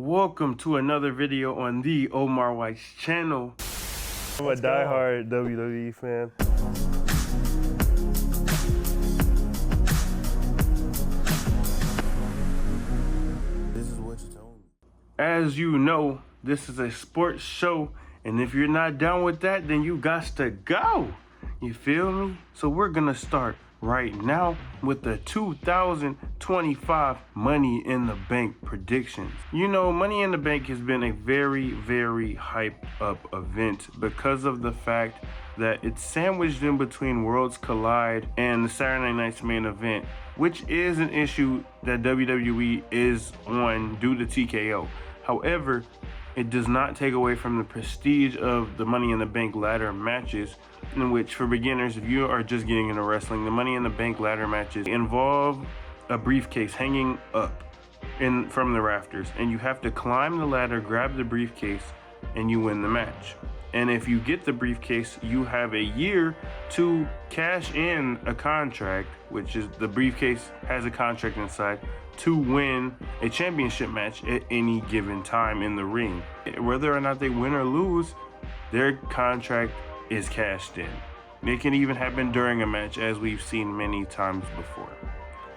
Welcome to another video on THEOmarWhite's channel. I'm a diehard WWE fan. This is what you told me. As you know, this is a sports show, and if you're not down with that, then you got to go. You feel me? So we're gonna start right now with the 2025 Money in the Bank predictions. You know, Money in the Bank has been a very hyped up event because of the fact that it's sandwiched in between Worlds Collide and the Saturday Night's Main Event, which is an issue that WWE is on due to TKO. However, it does not take away from the prestige of the Money in the Bank ladder matches, in which, for beginners, if you are just getting into wrestling, the Money in the Bank ladder matches involve a briefcase hanging up from the rafters, and you have to climb the ladder, grab the briefcase, and you win the match. And if you get the briefcase, you have a year to cash in a contract, which is the briefcase has a contract inside, to win a championship match at any given time in the ring. Whether or not they win or lose, their contract is cashed in. It can even happen during a match, as we've seen many times before,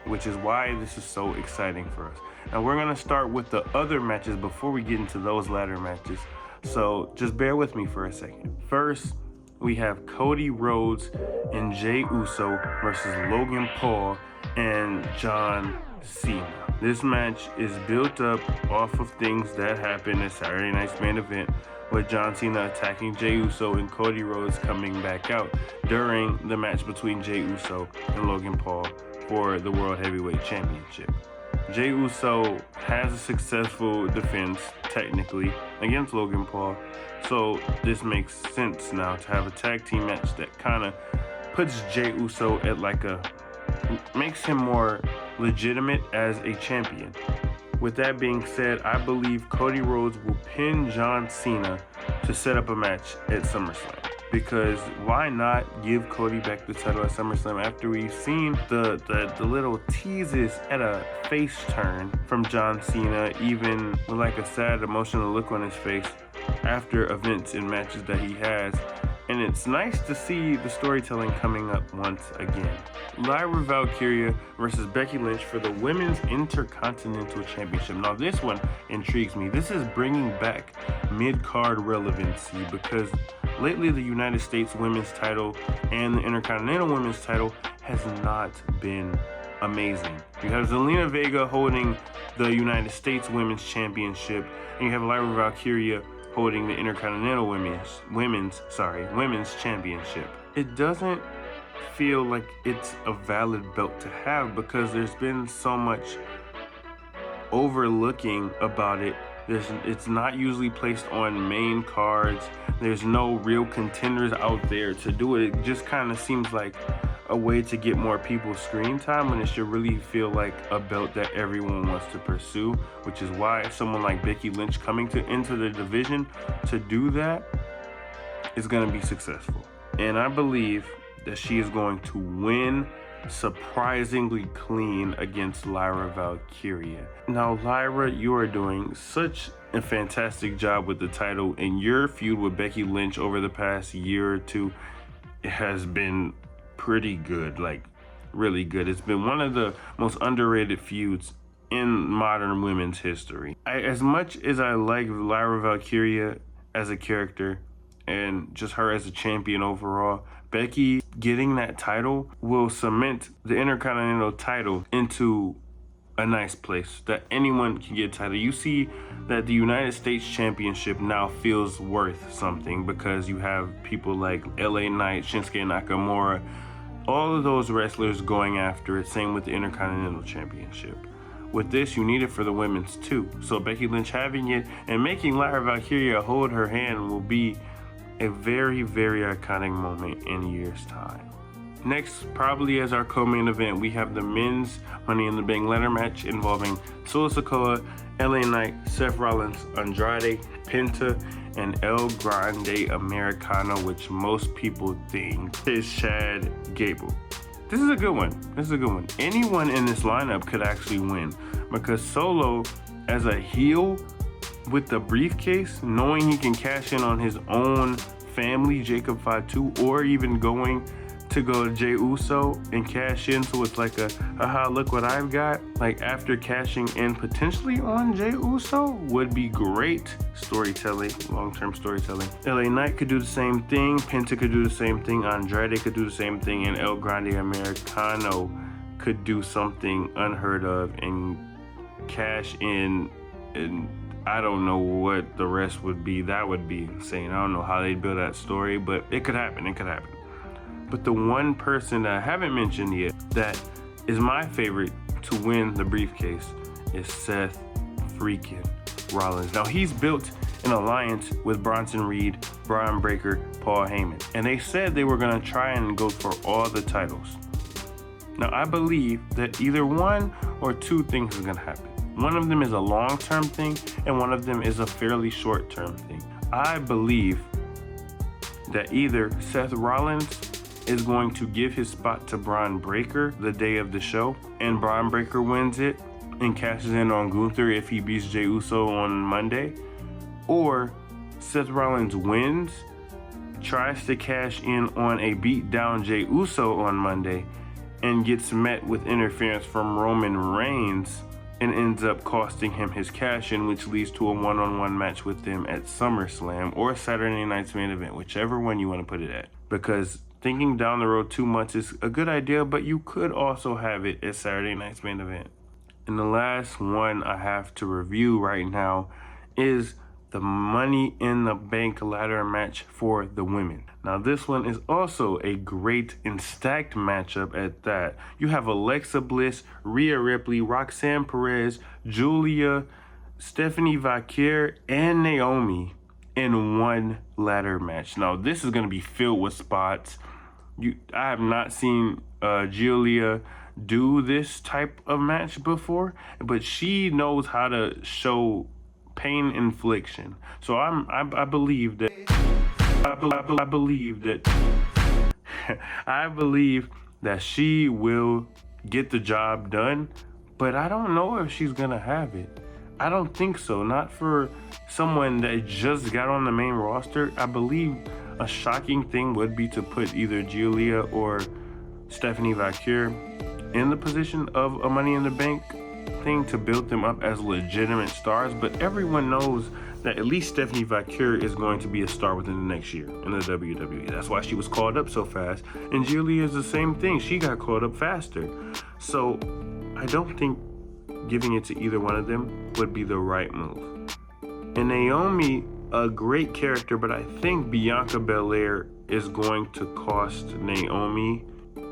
which is why this is so exciting for us. Now we're gonna start with the other matches before we get into those ladder matches. So just bear with me for a second. First, we have Cody Rhodes and Jey Uso versus Logan Paul and John Cena. This match is built up off of things that happened at Saturday Night's Main Event, with John Cena attacking Jey Uso and Cody Rhodes coming back out during the match between Jey Uso and Logan Paul for the World Heavyweight Championship. Jey Uso has a successful defense, technically, against Logan Paul, so this makes sense now to have a tag team match that kind of puts Jey Uso at makes him more legitimate as a champion. With that being said, I believe Cody Rhodes will pin John Cena to set up a match at SummerSlam. Because why not give Cody back the title at SummerSlam after we've seen the little teases at a face turn from John Cena, even with like a sad, emotional look on his face after events and matches that he has. And it's nice to see the storytelling coming up once again. Lyra Valkyria versus Becky Lynch for the Women's Intercontinental Championship. Now this one intrigues me. This is bringing back mid-card relevancy, because lately the United States Women's title and the Intercontinental Women's title has not been amazing. You have Zelina Vega holding the United States Women's Championship, and you have Lyra Valkyria holding the Intercontinental Women's Championship. It doesn't feel like it's a valid belt to have, because there's been so much overlooking about it. It's not usually placed on main cards. There's no real contenders out there to do it. It just kind of seems like a way to get more people screen time, when it should really feel like a belt that everyone wants to pursue, which is why someone like Becky Lynch coming into the division to do that is going to be successful. And I believe that she is going to win surprisingly clean against Lyra Valkyria. Now Lyra, you are doing such a fantastic job with the title, and your feud with Becky Lynch over the past year or two has been pretty good, like really good. It's been one of the most underrated feuds in modern women's history. As much as I like Lyra Valkyria as a character and just her as a champion overall, Becky getting that title will cement the Intercontinental title into a nice place that anyone can get a title. You see that the United States Championship now feels worth something, because you have people like LA Knight, Shinsuke Nakamura, all of those wrestlers going after it. Same with the Intercontinental Championship. With this, you need it for the women's too. So Becky Lynch having it and making Lyra Valkyria hold her hand will be a very iconic moment in years' time. Next, probably as our co-main event, we have the men's Money in the Bank ladder match involving Solo Sikoa, LA Knight, Seth Rollins, Andrade, Penta, and El Grande Americano, which most people think is Chad Gable. This is a good one. Anyone in this lineup could actually win, because Solo as a heel with the briefcase, knowing he can cash in on his own family, Jacob Fatu, or even going to Jey Uso and cash in, so it's like a haha, look what I've got. Like, after cashing in potentially on Jey Uso would be great storytelling, long-term storytelling. LA Knight could do the same thing, Penta could do the same thing, Andrade could do the same thing, and El Grande Americano could do something unheard of and cash in, and I don't know what the rest would be. That would be insane. I don't know how they'd build that story, but it could happen. It could happen. But the one person that I haven't mentioned yet that is my favorite to win the briefcase is Seth freaking Rollins. Now, he's built an alliance with Bronson Reed, Brian Breaker, Paul Heyman, and they said they were going to try and go for all the titles. Now, I believe that either one or two things is going to happen. One of them is a long-term thing, and one of them is a fairly short-term thing. I believe that either Seth Rollins is going to give his spot to Brian Breaker the day of the show, and Brian Breaker wins it and cashes in on Gunther if he beats Jey Uso on Monday, or Seth Rollins wins, tries to cash in on a beat-down Jey Uso on Monday, and gets met with interference from Roman Reigns and ends up costing him his cash-in, which leads to a one-on-one match with them at SummerSlam or Saturday Night's Main Event, whichever one you want to put it at. Because thinking down the road too much is a good idea, but you could also have it at Saturday Night's Main Event. And the last one I have to review right now is the Money in the Bank ladder match for the women. Now, this one is also a great and stacked matchup at that. You have Alexa Bliss, Rhea Ripley, Roxanne Perez, Julia, Stephanie Vaquer, and Naomi in one ladder match. Now, this is going to be filled with spots. I have not seen Julia do this type of match before, but she knows how to show pain infliction. So I believe that I believe that she will get the job done, but I don't know if she's gonna have it. I don't think so. Not for someone that just got on the main roster. I believe a shocking thing would be to put either Julia or Stephanie Vaquer in the position of a Money in the Bank thing to build them up as legitimate stars, but everyone knows that at least Stephanie Vaquer is going to be a star within the next year in the WWE. That's why she was called up so fast. And Julia is the same thing. She got called up faster. So I don't think giving it to either one of them would be the right move. And Naomi, a great character, but I think Bianca Belair is going to cost Naomi.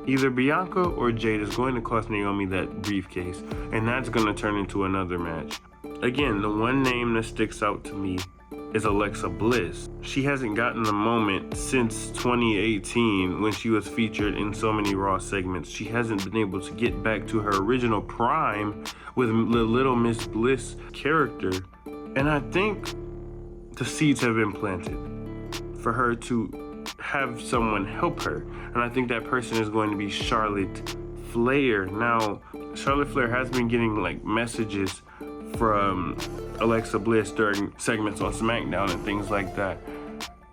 Either Bianca or Jade is going to cost Naomi that briefcase, and that's going to turn into another match. Again, the one name that sticks out to me is Alexa Bliss. She hasn't gotten the moment since 2018 when she was featured in so many Raw segments. She hasn't been able to get back to her original prime with the Little Miss Bliss character. And I think the seeds have been planted for her to have someone help her. And I think that person is going to be Charlotte Flair. Now, Charlotte Flair has been getting like messages from Alexa Bliss during segments on SmackDown and things like that.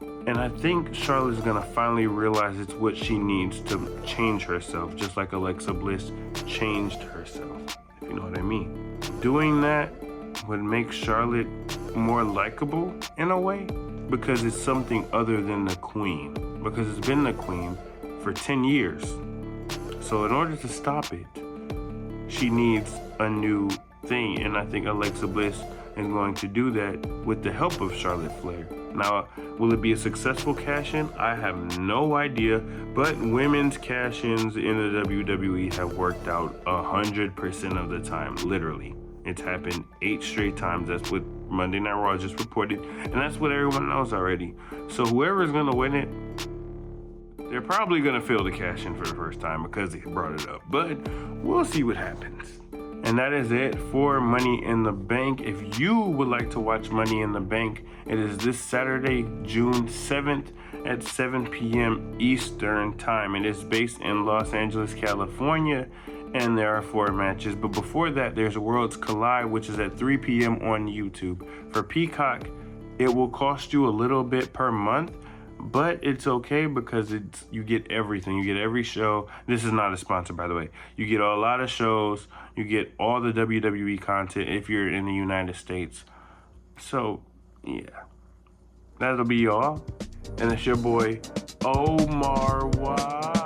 And I think Charlotte's gonna finally realize it's what she needs to change herself, just like Alexa Bliss changed herself, if you know what I mean. Doing that would make Charlotte more likable in a way, because it's something other than the Queen, because it's been the Queen for 10 years. So in order to stop it, she needs a new thing, and I think Alexa Bliss is going to do that with the help of Charlotte Flair. Now, will it be a successful cash-in? I have no idea, but women's cash-ins in the WWE have worked out 100% of the time, literally. It's happened 8 straight times. That's what Monday Night Raw just reported, and that's what everyone knows already. So whoever is going to win it, they're probably going to fail to cash in for the first time because they brought it up, but we'll see what happens. And that is it for Money in the Bank. If you would like to watch Money in the Bank, it is this Saturday, June 7th at 7 p.m. Eastern Time. It is based in Los Angeles, California, and there are 4 matches. But before that, there's a Worlds Collide, which is at 3 p.m. on YouTube. For Peacock, it will cost you a little bit per month, but it's okay because you get everything. You get every show. This is not a sponsor, by the way. You get a lot of shows. You get all the WWE content if you're in the United States. So, yeah. That'll be all. And it's your boy, THEOmarWhite.